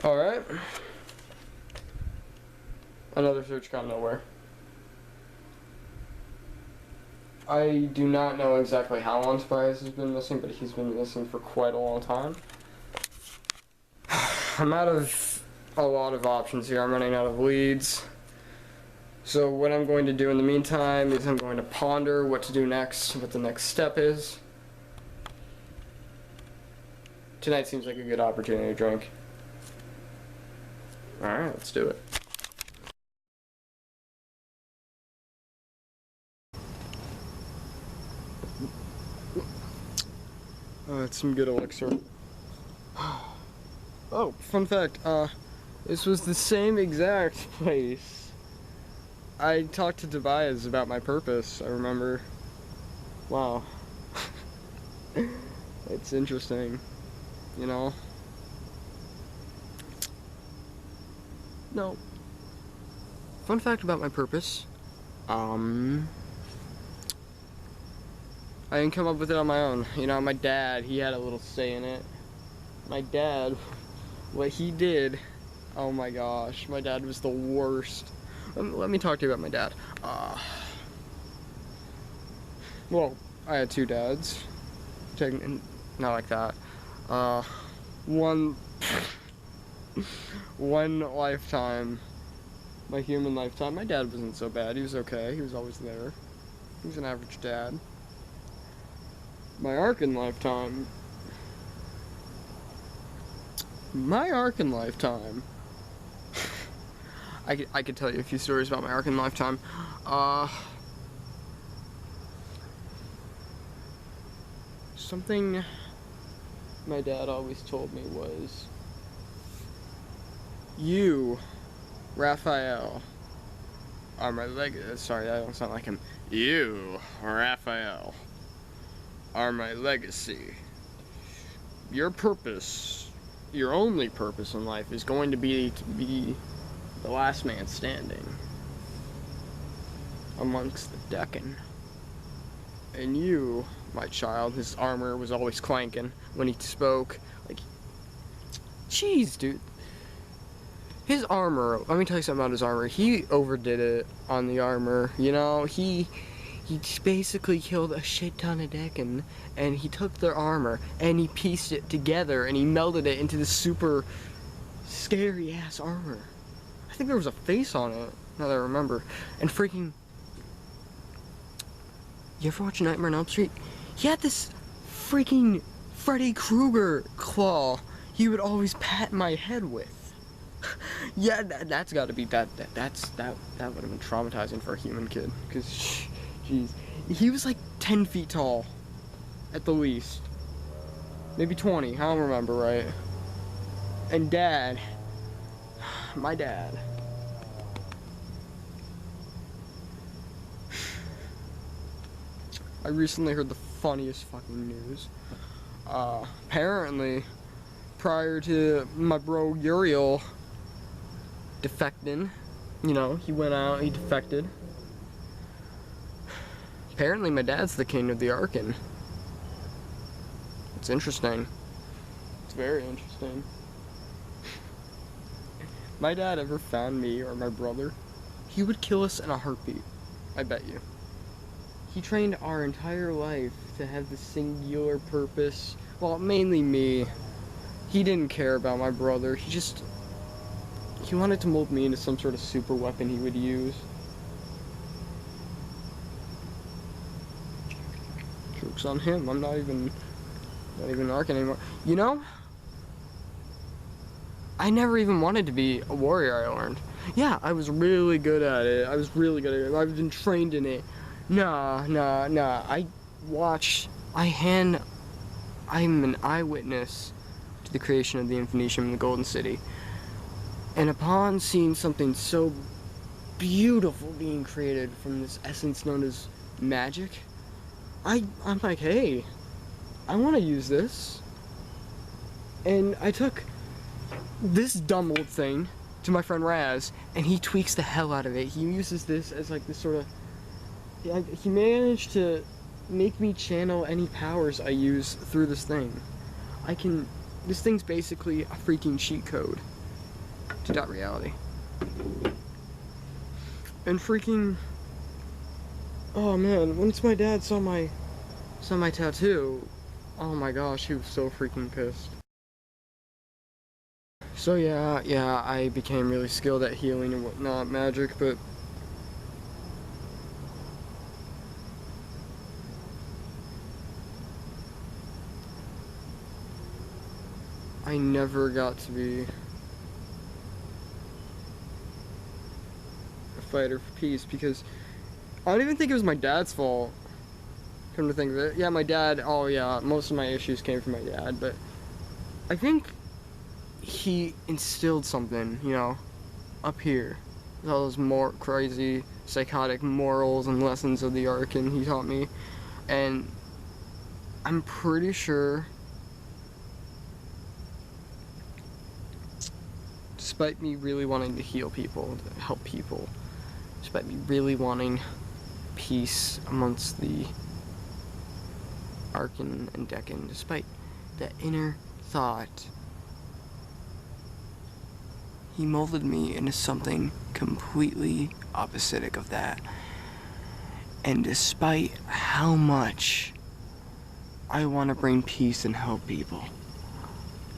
Alright. Another search got nowhere. I do not know exactly how long Spies has been missing, but he's been missing for quite a long time. I'm out of a lot of options here. I'm running out of leads. So what I'm going to do in the meantime is I'm going to ponder what to do next, what the next step is. Tonight seems like a good opportunity to drink. Alright, let's do it. It's some good elixir. Oh, fun fact, this was the same exact place I talked to Tobias about my purpose, I remember. Wow. It's interesting, you know? No. Fun fact about my purpose, I didn't come up with it on my own. You know, my dad, he had a little say in it. My dad, what he did, oh my gosh, my dad was the worst. Let me talk to you about my dad. Well, I had two dads. Not like that. One lifetime, my human lifetime, my dad wasn't so bad. He was okay. He was always there. He was an average dad. My Arkan lifetime. I could tell you a few stories about my Arkan lifetime. Something my dad always told me was, you, Raphael, are my sorry, I don't sound like him. You, Raphael, are my legacy. Your purpose, your only purpose in life, is going to be the last man standing amongst the Deccan. And you, my child, his armor was always clanking when he spoke. Like, jeez, dude. His armor, let me tell you something about his armor. He overdid it on the armor, you know? He basically killed a shit ton of Deccan, and he took their armor, and he pieced it together, and he melded it into this super scary-ass armor. I think there was a face on it, now that I remember. And freaking... You ever watch Nightmare on Elm Street? He had this freaking Freddy Krueger claw he would always pat my head with. Yeah, that's gotta be, that would have been traumatizing for a human kid, because, jeez, he was like 10 feet tall, at the least, maybe 20, I don't remember right, and Dad, my dad, I recently heard the funniest fucking news. Apparently, prior to my bro Uriel defecting, you know, he went out, he defected. Apparently my dad's the king of the Arkan. It's interesting. It's very interesting. My dad ever found me or my brother, he would kill us in a heartbeat. I bet you. He trained our entire life to have the singular purpose. Well, mainly me. He didn't care about my brother. He wanted to mold me into some sort of super weapon he would use. Joke's on him. I'm not even Arkan anymore. You know? I never even wanted to be a warrior, I learned. Yeah, I was really good at it. I've been trained in it. Nah. I'm an eyewitness to the creation of the Infinitium and the Golden City. And upon seeing something so beautiful being created from this essence known as magic, I'm like, hey, I want to use this. And I took this dumb old thing to my friend Raz, and he tweaks the hell out of it. He uses this as like this sort of... He managed to make me channel any powers I use through this thing. This thing's basically a freaking cheat code. to that reality. And freaking, oh man, once my dad saw my tattoo, oh my gosh, he was so freaking pissed. So yeah, I became really skilled at healing and whatnot, magic, but I never got to be a fighter for peace, because I don't even think it was my dad's fault. Come to think of it, yeah, my dad, oh yeah, most of my issues came from my dad, but I think he instilled something, you know, up here. All those more crazy, psychotic morals and lessons of the Arkan he taught me. And I'm pretty sure, despite me really wanting to heal people, to help people, despite me really wanting peace amongst the Arkan and Deccan, despite that inner thought, he molded me into something completely opposite of that. And despite how much I want to bring peace and help people,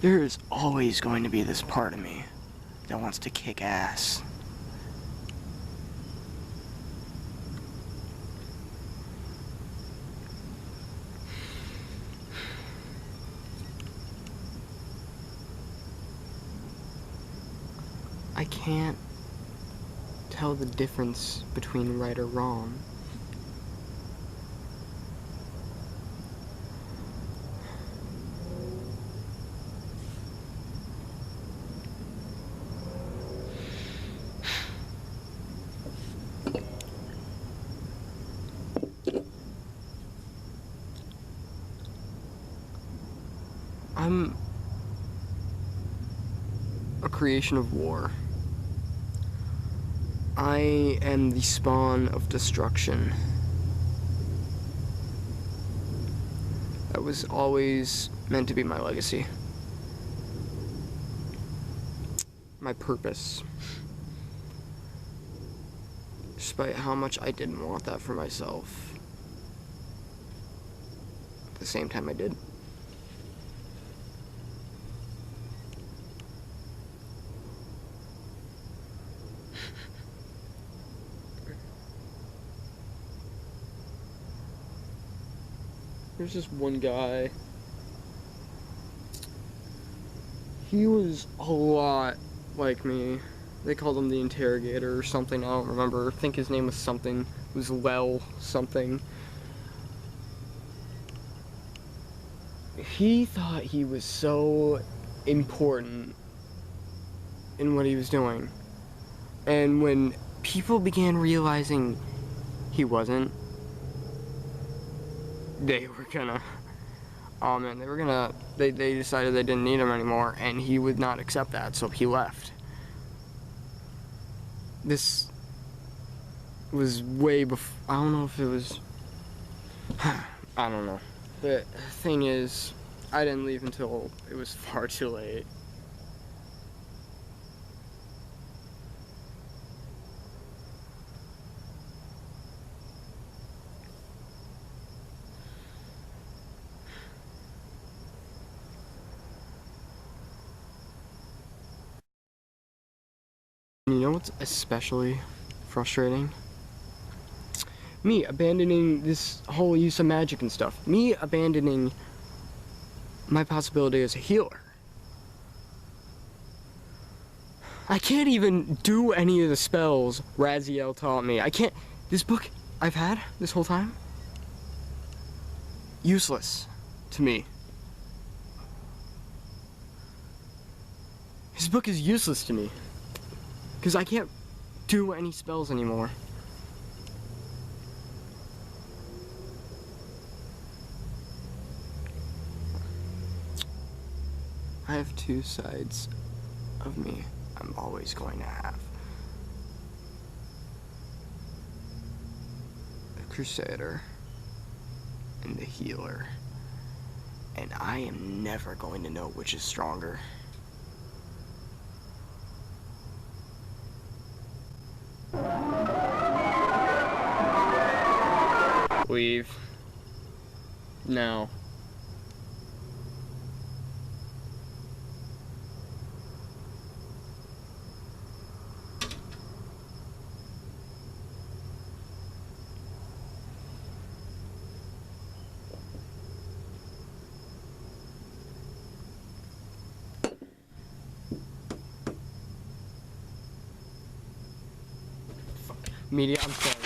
there is always going to be this part of me that wants to kick ass. I can't tell the difference between right or wrong. I'm a creation of war. I am the spawn of destruction. That was always meant to be my legacy. My purpose. Despite how much I didn't want that for myself, at the same time I did. There's just one guy. He was a lot like me. They called him the Interrogator or something, I don't remember. I think his name was something. It was Lel something. He thought he was so important in what he was doing. And when people began realizing he wasn't, they were gonna, oh man, they decided they didn't need him anymore, and he would not accept that, so he left. This was way before, I don't know if it was, I don't know. The thing is, I didn't leave until it was far too late. You know what's especially frustrating? Me abandoning this whole use of magic and stuff. Me abandoning my possibility as a healer. I can't even do any of the spells Raziel taught me. I can't. This book I've had this whole time, useless to me. This book is useless to me. Because I can't do any spells anymore. I have two sides of me I'm always going to have. The Crusader and the Healer. And I am never going to know which is stronger. Leave. Now. Media, I'm sorry.